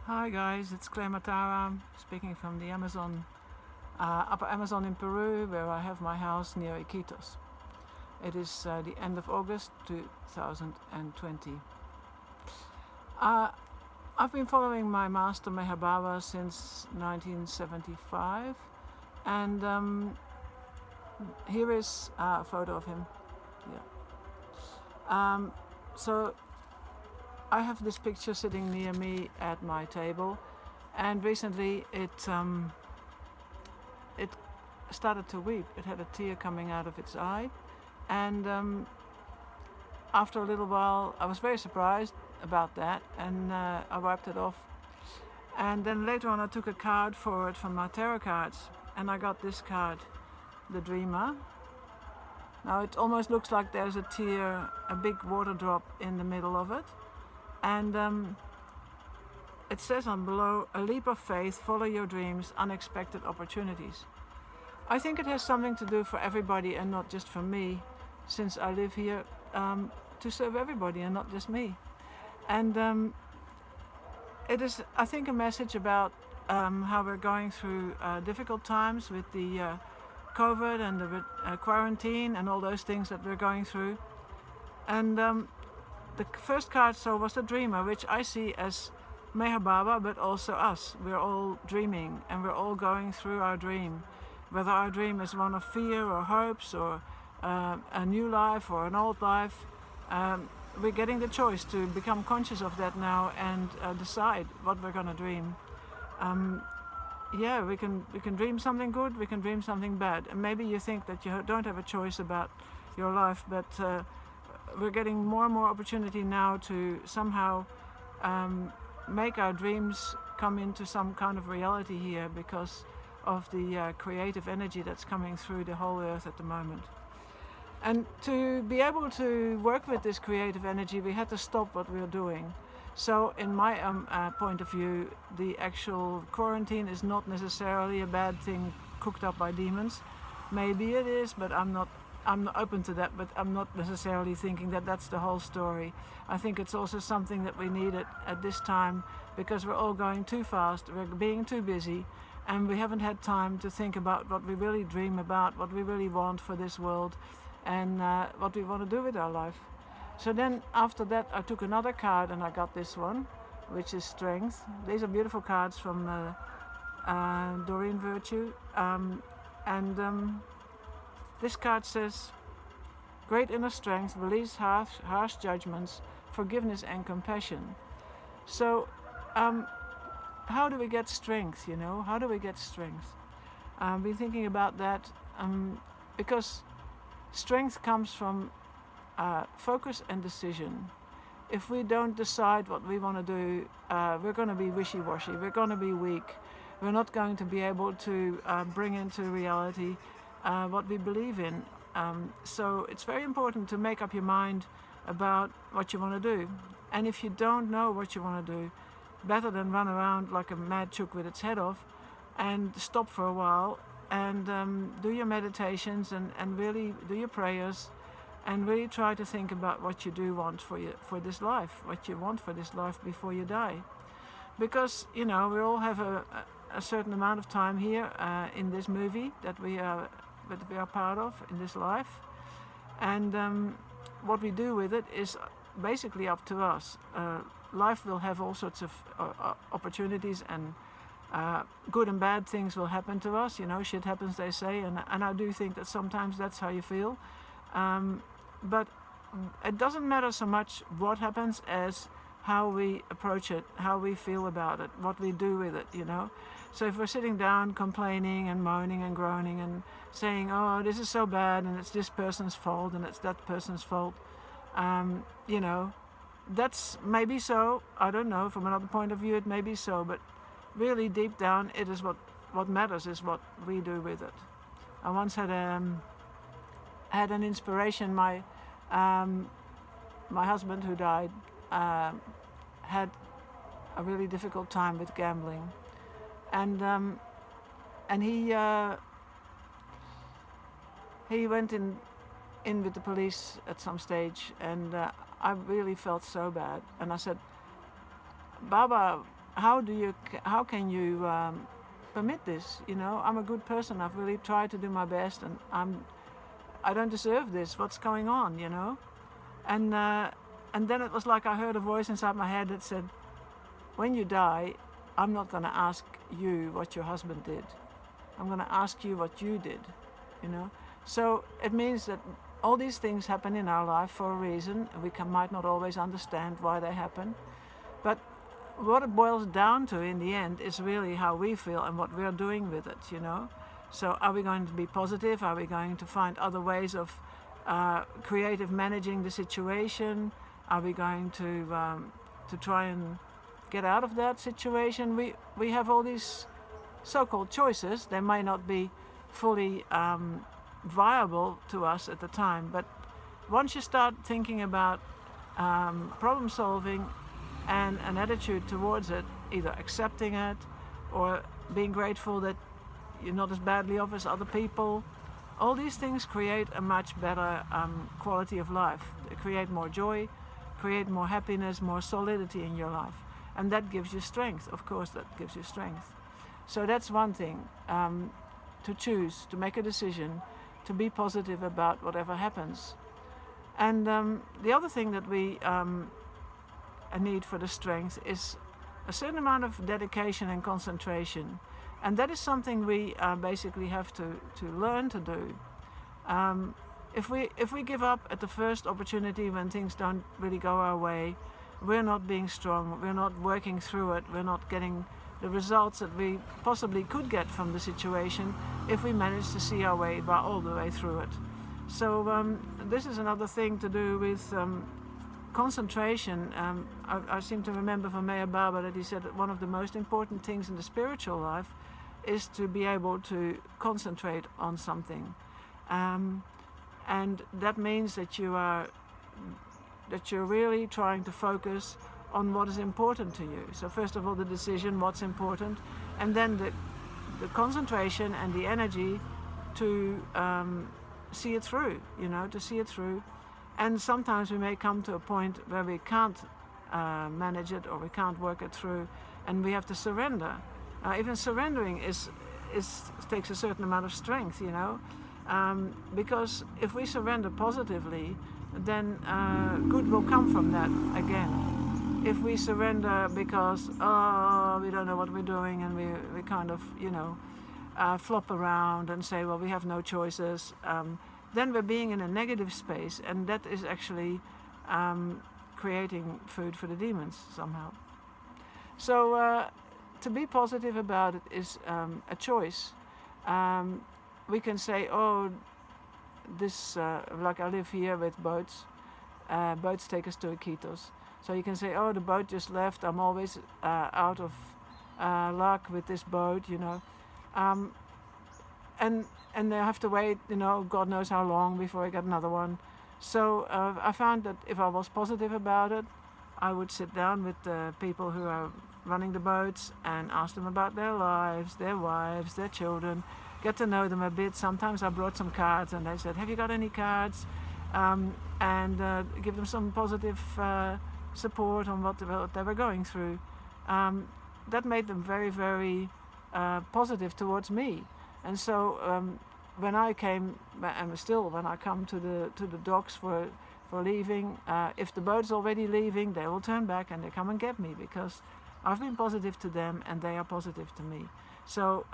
Hi guys, it's Claire Matara speaking from the Amazon, Upper Amazon in Peru, where I have my house near Iquitos. It is the end of August 2020. I've been following my master Meher Baba since 1975, and here is a photo of him. So I have this picture sitting near me at my table, and recently it started to weep. It had a tear coming out of its eye, and after a little while I was very surprised about that, and I wiped it off. And then later on I took a card for it from my tarot cards, and I got this card, the Dreamer. Now it almost looks like there's a tear, a big water drop in the middle of it. And it says on below, a leap of faith, follow your dreams, unexpected opportunities. I think it has something to do for everybody and not just for me, since I live here to serve everybody and not just me. And it is, I think, a message about how we're going through difficult times with the COVID and the quarantine and all those things that we're going through. And the first card was the Dreamer, which I see as Meher Baba, but also us. We're all dreaming, and we're all going through our dream. Whether our dream is one of fear or hopes or a new life or an old life, we're getting the choice to become conscious of that now and decide what we're going to dream. Yeah, we can dream something good, we can dream something bad. And maybe you think that you don't have a choice about your life, but we're getting more and more opportunity now to somehow make our dreams come into some kind of reality here because of the creative energy that's coming through the whole earth at the moment. And to be able to work with this creative energy, we had to stop what we were doing. So in my point of view, the actual quarantine is not necessarily a bad thing cooked up by demons. Maybe it is, but I'm not open to that, but I'm not necessarily thinking that that's the whole story. I think it's also something that we need at this time, because we're all going too fast, we're being too busy, and we haven't had time to think about what we really dream about, what we really want for this world, and what we want to do with our life. So then after that I took another card and I got this one, which is Strength. These are beautiful cards from Doreen Virtue, and this card says, great inner strength, release harsh judgments, forgiveness and compassion. So how do we get strength, How do we get strength? I've been thinking about that because strength comes from focus and decision. If we don't decide what we want to do, we're going to be wishy-washy, we're going to be weak, we're not going to be able to bring into reality what we believe in. So it's very important to make up your mind about what you want to do. And if you don't know what you want to do, better than run around like a mad chook with its head off, and stop for a while and do your meditations and really do your prayers, and really try to think about what you do want for this life, what you want for this life before you die. Because, we all have a certain amount of time here in this movie that we are part of in this life, and what we do with it is basically up to us. Life will have all sorts of opportunities, and good and bad things will happen to us. Shit happens, they say, and I do think that sometimes that's how you feel. But it doesn't matter so much what happens as how we approach it, how we feel about it, what we do with it, So if we're sitting down complaining and moaning and groaning and saying, oh, this is so bad and it's this person's fault and it's that person's fault, that's maybe so, I don't know, from another point of view it may be so, but really deep down it is what matters is what we do with it. I once had an inspiration. My husband, who died, had a really difficult time with gambling, and he went in with the police at some stage, and I really felt so bad. And I said, Baba, how can you permit this? You know, I'm a good person. I've really tried to do my best, and I don't deserve this. What's going on? You know, and then it was like I heard a voice inside my head that said, when you die, I'm not going to ask you what your husband did. I'm going to ask you what you did. You know, so it means that all these things happen in our life for a reason. We might not always understand why they happen, but what it boils down to in the end is really how we feel and what we're doing with it, you know. So are we going to be positive? Are we going to find other ways of creative managing the situation? Are we going to try and get out of that situation? We have all these so-called choices. They might not be fully viable to us at the time, but once you start thinking about problem solving and an attitude towards it, either accepting it or being grateful that you're not as badly off as other people, all these things create a much better quality of life. They create more joy, create more happiness, more solidity in your life, and that gives you strength. Of course, that gives you strength. So that's one thing, to choose, to make a decision, to be positive about whatever happens. And the other thing that we a need for the strength is a certain amount of dedication and concentration, and that is something we basically have to learn to do. If we give up at the first opportunity when things don't really go our way, we're not being strong, we're not working through it, we're not getting the results that we possibly could get from the situation if we manage to see our way all the way through it. So this is another thing to do with concentration. I seem to remember from Meher Baba that he said that one of the most important things in the spiritual life is to be able to concentrate on something, and that means that you're really trying to focus on what is important to you. So first of all, the decision, what's important, and then the concentration and the energy to see it through. You know, to see it through. And sometimes we may come to a point where we can't manage it or we can't work it through, and we have to surrender. Even surrendering takes a certain amount of strength, you know, because if we surrender positively, then good will come from that again. If we surrender because we don't know what we're doing and we kind of, you know, flop around and say, well, we have no choices, then we're being in a negative space, and that is actually creating food for the demons somehow. So to be positive about it is a choice. We can say, oh, this, like I live here with boats. Boats take us to Iquitos. So you can say, oh, the boat just left. I'm always out of luck with this boat, you know. And they have to wait, you know, God knows how long before I get another one. So I found that if I was positive about it, I would sit down with the people who are running the boats and ask them about their lives, their wives, their children, get to know them a bit. Sometimes I brought some cards and they said, have you got any cards? And give them some positive support on what they were going through. That made them very, very positive towards me. And so when I came, and still when I come to the docks for leaving, if the boat's already leaving, they will turn back and they come and get me, because I've been positive to them and they are positive to me. So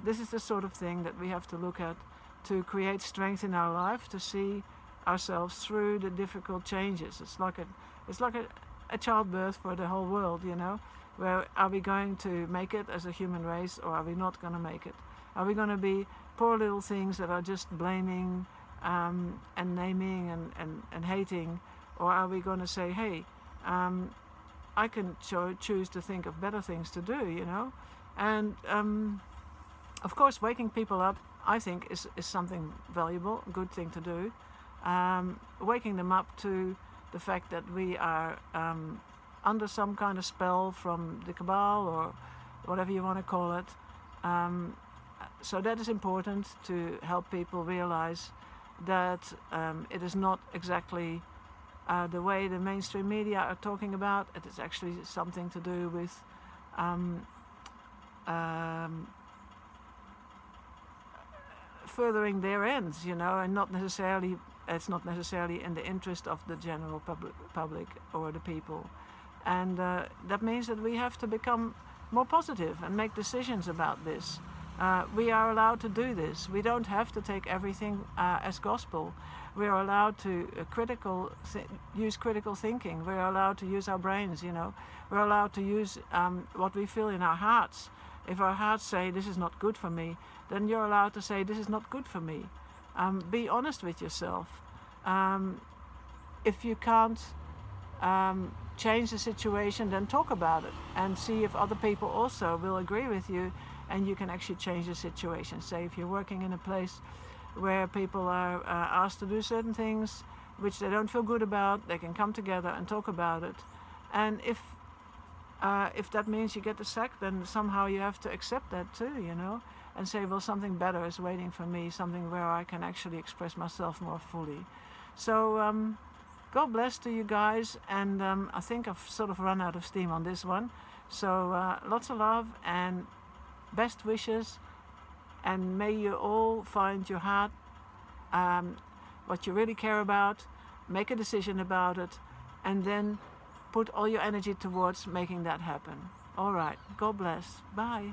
this is the sort of thing that we have to look at to create strength in our life, to see ourselves through the difficult changes. It's like a childbirth for the whole world, you know. Where are we going to make it as a human race, or are we not going to make it? Are we going to be poor little things that are just blaming and naming and hating, or are we going to say, hey, I can choose to think of better things to do, you know? And of course, waking people up, I think, is something valuable, a good thing to do. Waking them up to the fact that we are under some kind of spell from the cabal, or whatever you want to call it. So that is important, to help people realize that it is not exactly the way the mainstream media are talking about. It is actually something to do with um, um, furthering their ends, you know, and it's not necessarily in the interest of the general public or the people. And that means that we have to become more positive and make decisions about this. We are allowed to do this. We don't have to take everything as gospel. We are allowed to use critical thinking. We're allowed to use our brains, you know. We're allowed to use what we feel in our hearts. If our hearts say, this is not good for me, then you're allowed to say, this is not good for me. Be honest with yourself. If you can't change the situation, then talk about it and see if other people also will agree with you, and you can actually change the situation. Say if you're working in a place where people are asked to do certain things which they don't feel good about, they can come together and talk about it. And if that means you get the sack, then somehow you have to accept that too, you know, and say, well, something better is waiting for me, something where I can actually express myself more fully. So God bless to you guys, and I think I've sort of run out of steam on this one. So lots of love and best wishes, and may you all find your heart, what you really care about, make a decision about it, and then put all your energy towards making that happen. All right, God bless. Bye.